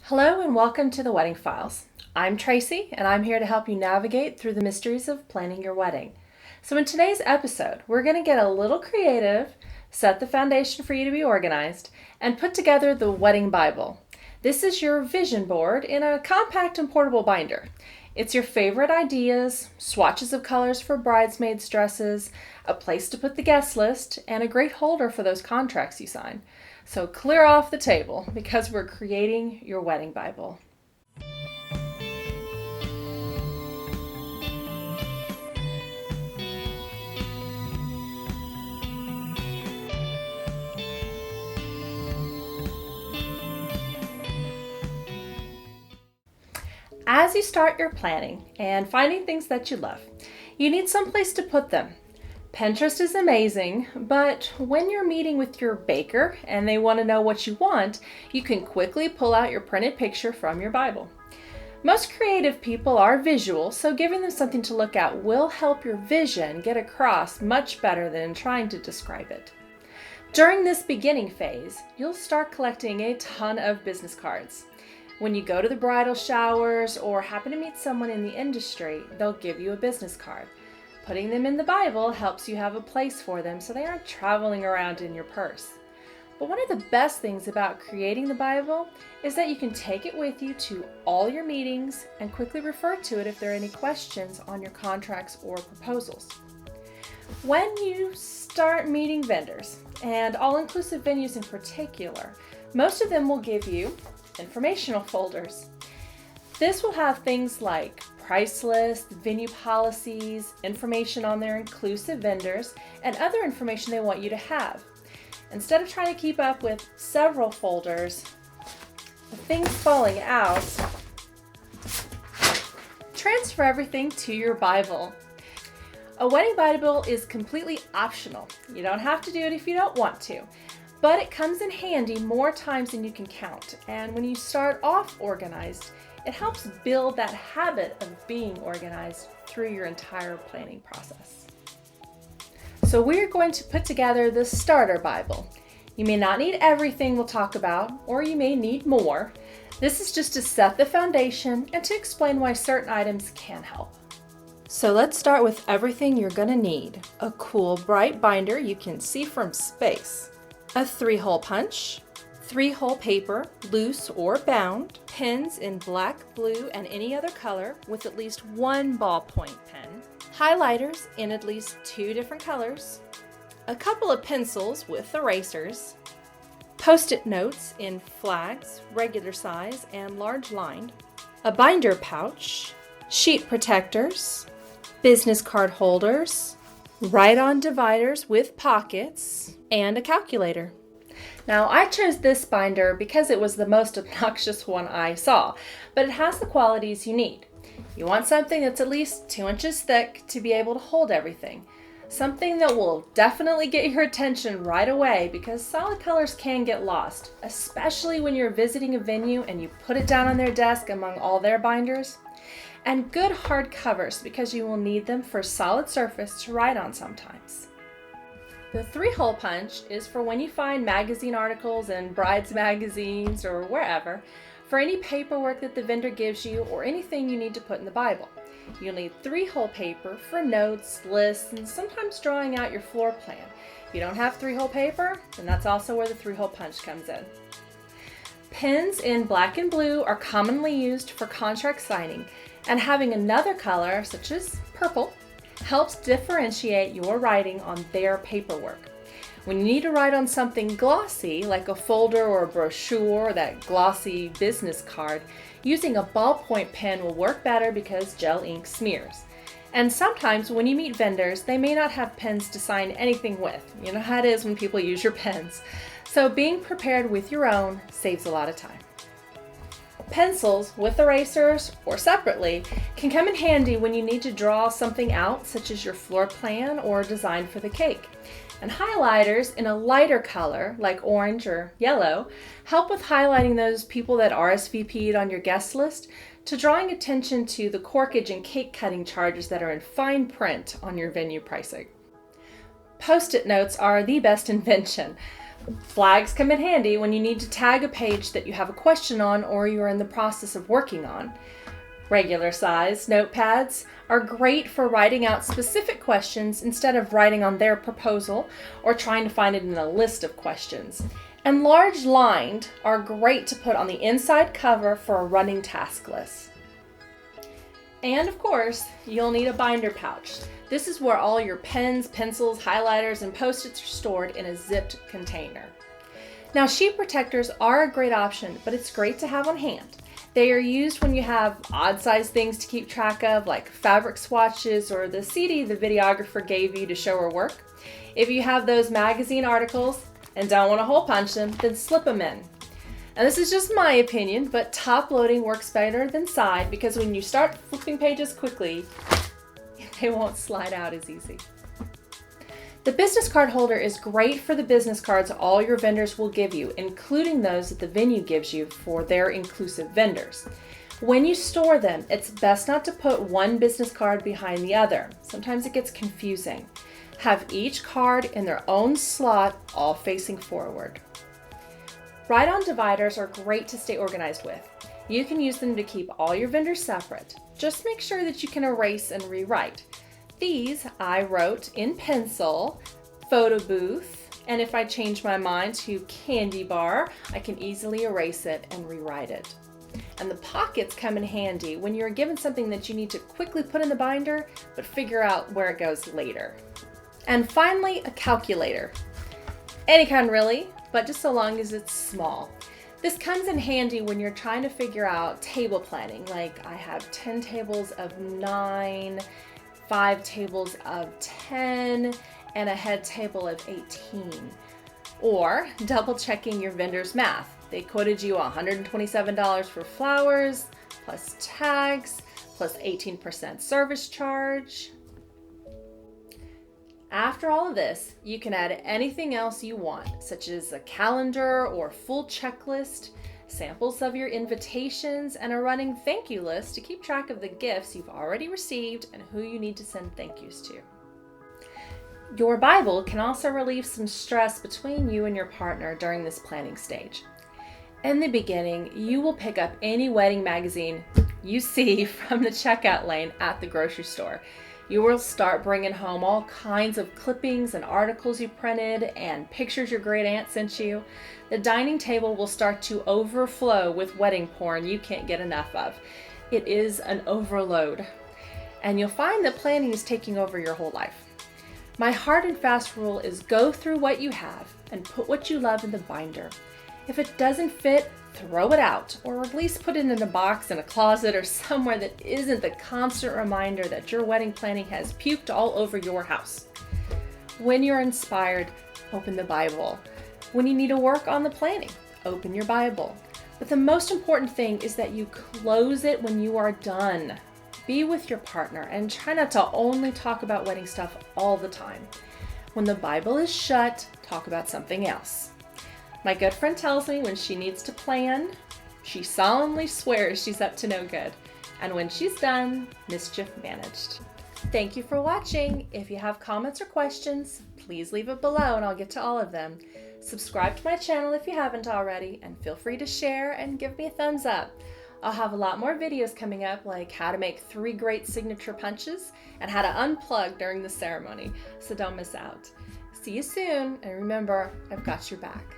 Hello and welcome to the Wedding Files. I'm Tracy and I'm here to help you navigate through the mysteries of planning your wedding. So in today's episode, we're going to get a little creative, set the foundation for you to be organized, and put together the Wedding Bible. This is your vision board in a compact and portable binder. It's your favorite ideas, swatches of colors for bridesmaids' dresses, a place to put the guest list, and a great holder for those contracts you sign. So clear off the table because we're creating your wedding Bible. As you start your planning and finding things that you love, you need some place to put them. Pinterest is amazing, but when you're meeting with your baker and they want to know what you want, you can quickly pull out your printed picture from your Bible. Most creative people are visual, so giving them something to look at will help your vision get across much better than trying to describe it. During this beginning phase, you'll start collecting a ton of business cards. When you go to the bridal showers or happen to meet someone in the industry, they'll give you a business card. Putting them in the Bible helps you have a place for them so they aren't traveling around in your purse. But one of the best things about creating the Bible is that you can take it with you to all your meetings and quickly refer to it if there are any questions on your contracts or proposals. When you start meeting vendors, and all-inclusive venues in particular, most of them will give you informational folders. This will have things like price lists, venue policies, information on their inclusive vendors, and other information they want you to have. Instead of trying to keep up with several folders, with things falling out, transfer everything to your Bible. A wedding Bible is completely optional. You don't have to do it if you don't want to, but it comes in handy more times than you can count. And when you start off organized, it helps build that habit of being organized through your entire planning process. So we're going to put together the starter Bible. You may not need everything we'll talk about, or you may need more. This is just to set the foundation and to explain why certain items can help. So let's start with everything you're going to need. A cool, bright binder you can see from space. A 3-hole punch. 3-hole paper, loose or bound, pens in black, blue, and any other color with at least one ballpoint pen, highlighters in at least 2 different colors, a couple of pencils with erasers, Post-it notes in flags, regular size, and large lined, a binder pouch, sheet protectors, business card holders, write-on dividers with pockets, and a calculator. Now, I chose this binder because it was the most obnoxious one I saw, but it has the qualities you need. You want something that's at least 2 inches thick to be able to hold everything. Something that will definitely get your attention right away because solid colors can get lost, especially when you're visiting a venue and you put it down on their desk among all their binders. And good hard covers because you will need them for a solid surface to write on sometimes. The 3-hole punch is for when you find magazine articles in brides magazines or wherever, for any paperwork that the vendor gives you or anything you need to put in the Bible. You'll need 3-hole paper for notes, lists, and sometimes drawing out your floor plan. If you don't have 3-hole paper, then that's also where the 3-hole punch comes in. Pens in black and blue are commonly used for contract signing, and having another color, such as purple, helps differentiate your writing on their paperwork. When you need to write on something glossy, like a folder or a brochure or that glossy business card, using a ballpoint pen will work better because gel ink smears. And sometimes when you meet vendors, they may not have pens to sign anything with. You know how it is when people use your pens. So being prepared with your own saves a lot of time. Pencils with erasers or separately can come in handy when you need to draw something out, such as your floor plan or design for the cake. And highlighters in a lighter color, like orange or yellow, help with highlighting those people that RSVP'd on your guest list to drawing attention to the corkage and cake cutting charges that are in fine print on your venue pricing. Post-it notes are the best invention. Flags come in handy when you need to tag a page that you have a question on or you're in the process of working on. Regular size notepads are great for writing out specific questions instead of writing on their proposal or trying to find it in a list of questions. And large lined are great to put on the inside cover for a running task list. And of course, you'll need a binder pouch. This is where all your pens, pencils, highlighters, and Post-its are stored in a zipped container. Now, sheet protectors are a great option, but it's great to have on hand. They are used when you have odd-sized things to keep track of, like fabric swatches or the CD the videographer gave you to show her work. If you have those magazine articles and don't want to hole punch them, then slip them in. And this is just my opinion, but top loading works better than side because when you start flipping pages quickly, they won't slide out as easy. The business card holder is great for the business cards all your vendors will give you, including those that the venue gives you for their inclusive vendors. When you store them, it's best not to put one business card behind the other. Sometimes it gets confusing. Have each card in their own slot, all facing forward. Write-on dividers are great to stay organized with. You can use them to keep all your vendors separate. Just make sure that you can erase and rewrite. These I wrote in pencil, photo booth, and if I change my mind to candy bar, I can easily erase it and rewrite it. And the pockets come in handy when you're given something that you need to quickly put in the binder, but figure out where it goes later. And finally, a calculator. Any kind really, but just so long as it's small. This comes in handy when you're trying to figure out table planning, like I have 10 tables of 9, 5 tables of 10, and a head table of 18. Or double checking your vendor's math. They quoted you $127 for flowers, plus tags, plus 18% service charge. After all of this, you can add anything else you want, such as a calendar or full checklist, samples of your invitations, and a running thank you list to keep track of the gifts you've already received and who you need to send thank yous to. Your Bible can also relieve some stress between you and your partner during this planning stage. In the beginning, you will pick up any wedding magazine you see from the checkout lane at the grocery store. You will start bringing home all kinds of clippings and articles you printed and pictures your great aunt sent you. The dining table will start to overflow with wedding porn you can't get enough of. It is an overload. And you'll find that planning is taking over your whole life. My hard and fast rule is go through what you have and put what you love in the binder. If it doesn't fit, throw it out, or at least put it in a box in a closet or somewhere that isn't the constant reminder that your wedding planning has puked all over your house. When you're inspired, open the Bible. When you need to work on the planning, open your Bible. But the most important thing is that you close it when you are done. Be with your partner and try not to only talk about wedding stuff all the time. When the Bible is shut, talk about something else. My good friend tells me when she needs to plan, she solemnly swears she's up to no good. And when she's done, mischief managed. Thank you for watching. If you have comments or questions, please leave it below and I'll get to all of them. Subscribe to my channel if you haven't already, and feel free to share and give me a thumbs up. I'll have a lot more videos coming up, like how to make 3 great signature punches and how to unplug during the ceremony, so don't miss out. See you soon, and remember, I've got your back.